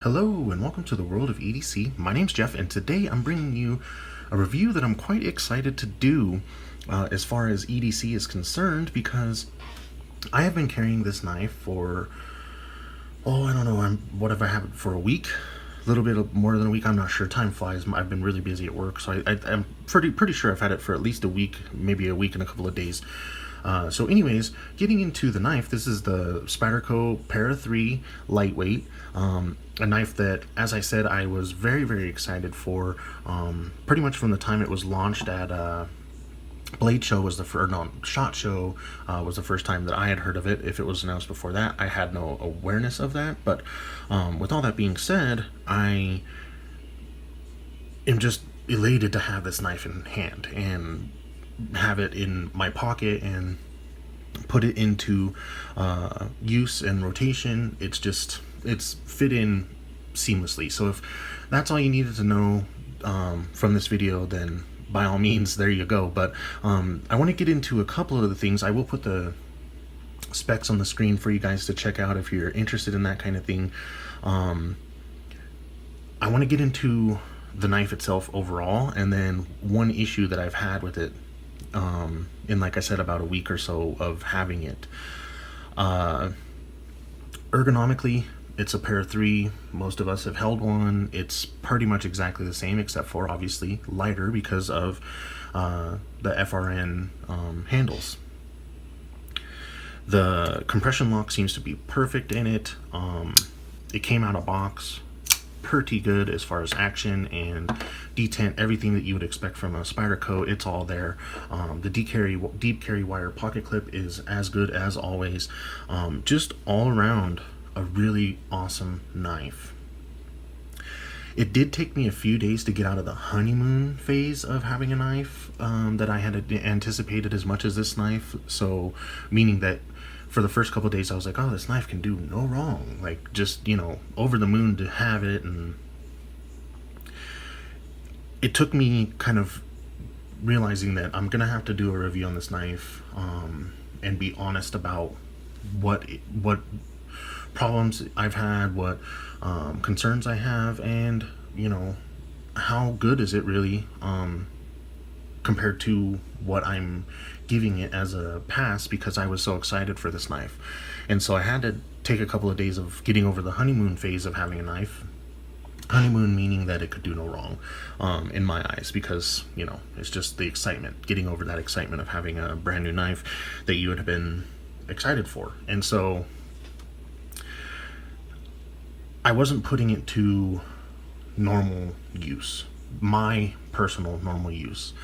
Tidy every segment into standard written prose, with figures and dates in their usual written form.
Hello and welcome to the world of EDC. My name's Jeff and today I'm bringing you a review that I'm quite excited to do as far as EDC is concerned, because I have been carrying this knife for, I don't know, what have I had it for a week? A little bit more than a week, I'm not sure. Time flies. I've been really busy at work, so I'm pretty sure I've had it for at least a week, maybe a week and a couple of days. So anyways, getting into the knife, this is the Spyderco Para 3 Lightweight, a knife that, as I said, I was very excited for, pretty much from the time it was launched at Blade Show was the first, no, SHOT Show was the first time that I had heard of it. If it was announced before that, I had no awareness of that, but with all that being said, I am just elated to have this knife in hand and have it in my pocket and put it into use and rotation. It's fit in seamlessly. So if that's all you needed to know from this video, then by all means, there you go. But I want to get into a couple of the things. I will put the specs on the screen for you guys to check out if you're interested in that kind of thing. I want to get into the knife itself overall, and then one issue that I've had with it in, like I said, about a week or so of having it. Ergonomically, it's a Para 3. Most of us have held one. It's pretty much exactly the same, except for obviously lighter because of the FRN handles. The compression lock seems to be perfect in it. It came out of box pretty good as far as action and detent, everything that you would expect from a Spyderco. It's all there. The deep carry wire pocket clip is as good as always. Just all around a really awesome knife. It did take me a few days to get out of the honeymoon phase of having a knife that I had anticipated as much as this knife. So meaning that for the first couple of days I was like, oh, this knife can do no wrong, like, just, you know, over the moon to have it. And it took me kind of realizing that I'm gonna have to do a review on this knife and be honest about what problems I've had, what concerns I have, and, you know, how good is it really compared to what I'm giving it as a pass, because I was so excited for this knife. And so I had to take a couple of days of getting over the honeymoon phase of having a knife. Honeymoon meaning that it could do no wrong in my eyes, because, you know, it's just the excitement, getting over that excitement of having a brand new knife that you would have been excited for. And so I wasn't putting it to normal use, my personal normal use.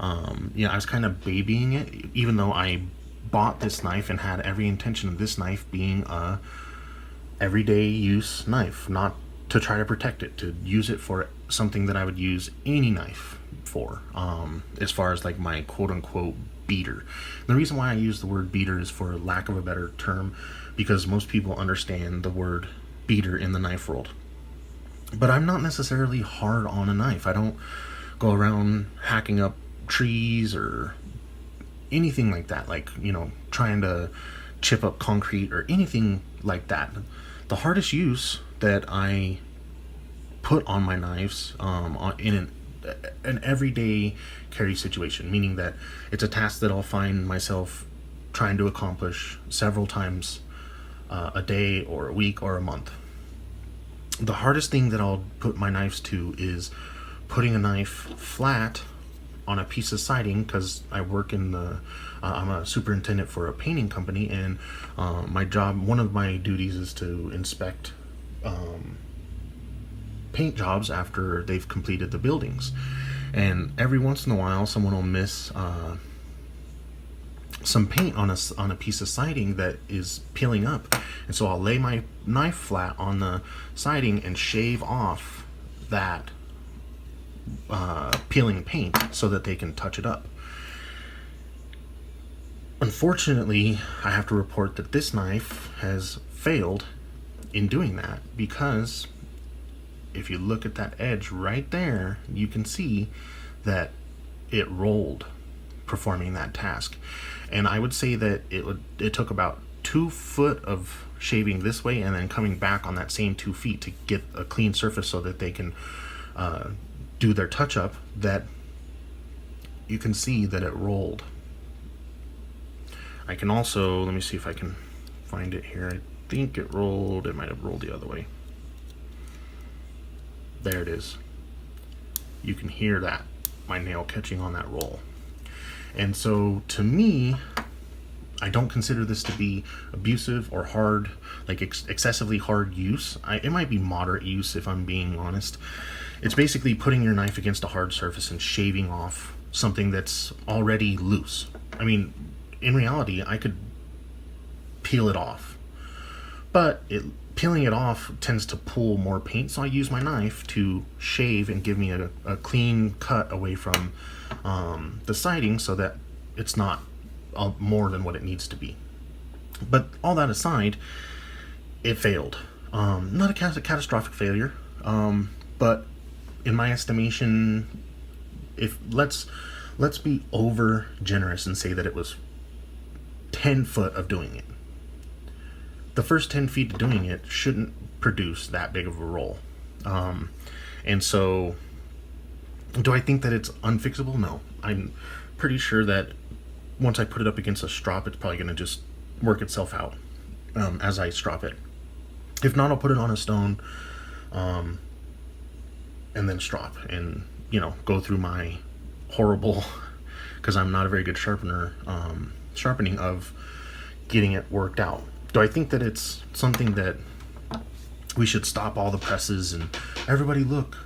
I was kind of babying it, even though I bought this knife and had every intention of this knife being a everyday use knife, not to try to protect it, to use it for something that I would use any knife for, as far as like my quote-unquote beater. The reason why I use the word beater is, for lack of a better term, because most people understand the word beater in the knife world. But I'm not necessarily hard on a knife. I don't go around hacking up trees or anything like that, like, you know, trying to chip up concrete or anything like that. The hardest use that I put on my knives in an everyday carry situation, meaning that it's a task that I'll find myself trying to accomplish several times a day or a week or a month. The hardest thing that I'll put my knives to is putting a knife flat on a piece of siding, because I work in the I'm a superintendent for a painting company, and my job, one of my duties, is to inspect paint jobs after they've completed the buildings. And every once in a while someone will miss some paint on a piece of siding that is peeling up, and so I'll lay my knife flat on the siding and shave off that peeling paint so that they can touch it up. Unfortunately, I have to report that this knife has failed in doing that, because if you look at that edge right there, you can see that it rolled performing that task. And I would say that it took about 2 foot of shaving this way and then coming back on that same 2 feet to get a clean surface so that they can do their touch up, that you can see that it rolled. I can also, let me see if I can find it here. I think it rolled, it might have rolled the other way. There it is. You can hear that, my nail catching on that roll. And so to me, I don't consider this to be abusive or hard, like excessively hard use. It might be moderate use if I'm being honest. It's basically putting your knife against a hard surface and shaving off something that's already loose. I mean, in reality, I could peel it off, but peeling it off tends to pull more paint, so I use my knife to shave and give me a clean cut away from the siding so that it's not more than what it needs to be. But all that aside, it failed. Not a catastrophic failure, but in my estimation, if let's be over generous and say that it was 10 foot of doing it. The first 10 feet of doing it shouldn't produce that big of a roll. And so, do I think that it's unfixable? No. I'm pretty sure that once I put it up against a strop, it's probably going to just work itself out as I strop it. If not, I'll put it on a stone and then strop and, go through my horrible, because I'm not a very good sharpener, sharpening of getting it worked out. Do I think that it's something that we should stop all the presses and everybody look,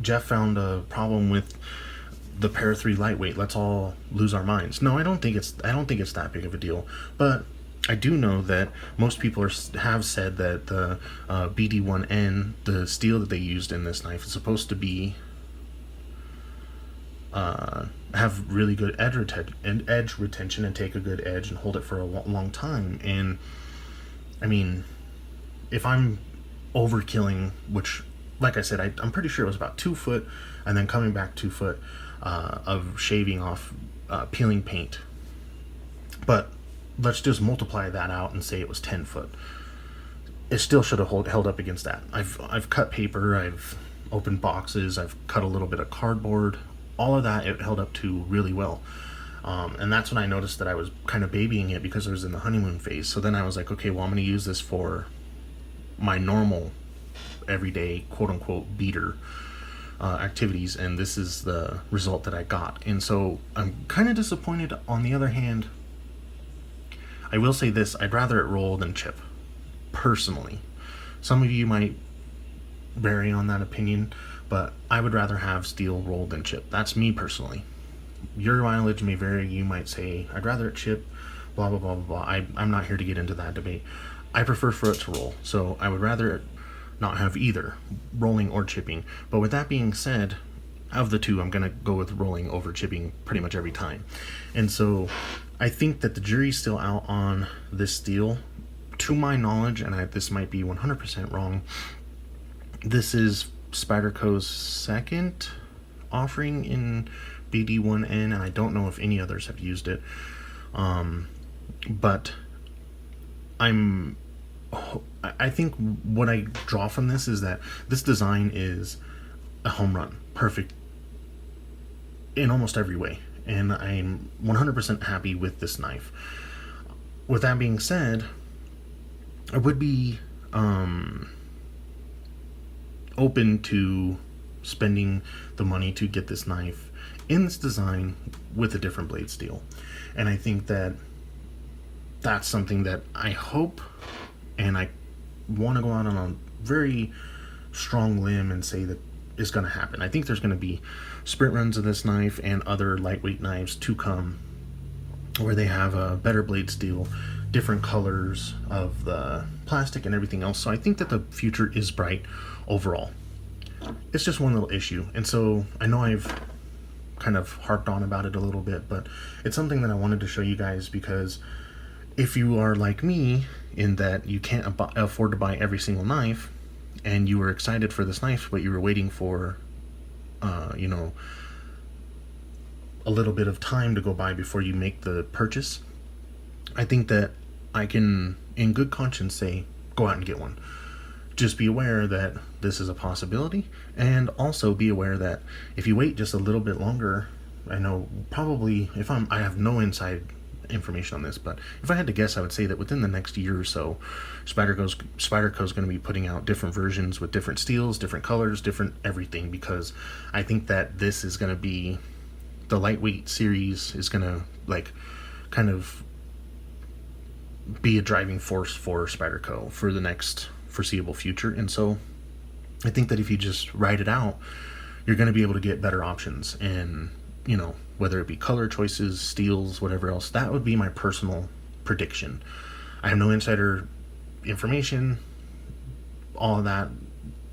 Jeff found a problem with the Para 3 lightweight, let's all lose our minds? No, I don't think it's that big of a deal. But I do know that most people have said that the BD1N, the steel that they used in this knife, is supposed to be have really good edge retention and take a good edge and hold it for a long time. And I mean, if I'm overkilling, which, like I said, I'm pretty sure it was about 2 foot and then coming back 2 foot of shaving off peeling paint, but let's just multiply that out and say it was 10 foot. It still should have held up against that. I've cut paper, I've opened boxes, I've cut a little bit of cardboard. All of that, it held up to really well. And that's when I noticed that I was kind of babying it because I was in the honeymoon phase. So then I was like, okay, well, I'm going to use this for my normal, everyday, quote-unquote, beater activities. And this is the result that I got. And so I'm kind of disappointed. On the other hand, I will say this, I'd rather it roll than chip, personally. Some of you might vary on that opinion, but I would rather have steel roll than chip. That's me personally. Your mileage may vary. You might say, I'd rather it chip, blah, blah, blah, blah, blah. I'm not here to get into that debate. I prefer for it to roll, so I would rather not have either rolling or chipping. But with that being said, of the two, I'm going to go with rolling over chipping pretty much every time. And so I think that the jury's still out on this steel. To my knowledge, and this might be 100% wrong, this is Spyderco's second offering in BD1N, and I don't know if any others have used it. But I think what I draw from this is that this design is a home run, perfect in almost every way, and I'm 100% happy with this knife. With that being said, I would be open to spending the money to get this knife in this design with a different blade steel. And I think that that's something that I hope, and I want to go out on a very strong limb and say that is going to happen. I think there's going to be sprint runs of this knife and other lightweight knives to come where they have a better blade steel, different colors of the plastic and everything else. So I think that the future is bright overall. It's just one little issue, and so I know I've kind of harped on about it a little bit, but it's something that I wanted to show you guys, because if you are like me in that you can't afford to buy every single knife, and you were excited for this knife but you were waiting for a little bit of time to go by before you make the purchase, I think that I can, in good conscience, say, go out and get one. Just be aware that this is a possibility, and also be aware that if you wait just a little bit longer, I know probably, I have no inside information on this, but if I had to guess, I would say that within the next year or so, Spyderco's going to be putting out different versions with different steels, different colors, different everything, because I think that this is going to be, the lightweight series is going to, like, kind of be a driving force for Spyderco for the next foreseeable future. And so I think that if you just ride it out, you're going to be able to get better options, and whether it be color choices, steels, whatever else. That would be my personal prediction. I have no insider information, all of that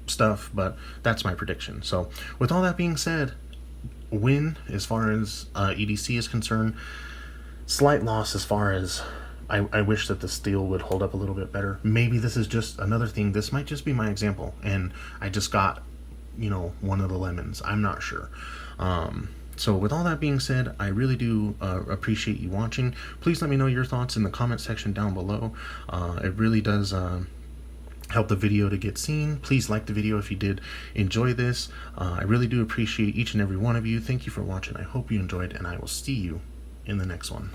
stuff, but that's my prediction. So with all that being said, win as far as EDC is concerned, slight loss as far as I wish that the steel would hold up a little bit better. Maybe this is just another thing. This might just be my example, and I just got, one of the lemons. I'm not sure. So with all that being said, I really do appreciate you watching. Please let me know your thoughts in the comment section down below. It really does help the video to get seen. Please like the video if you did enjoy this. I really do appreciate each and every one of you. Thank you for watching. I hope you enjoyed, and I will see you in the next one.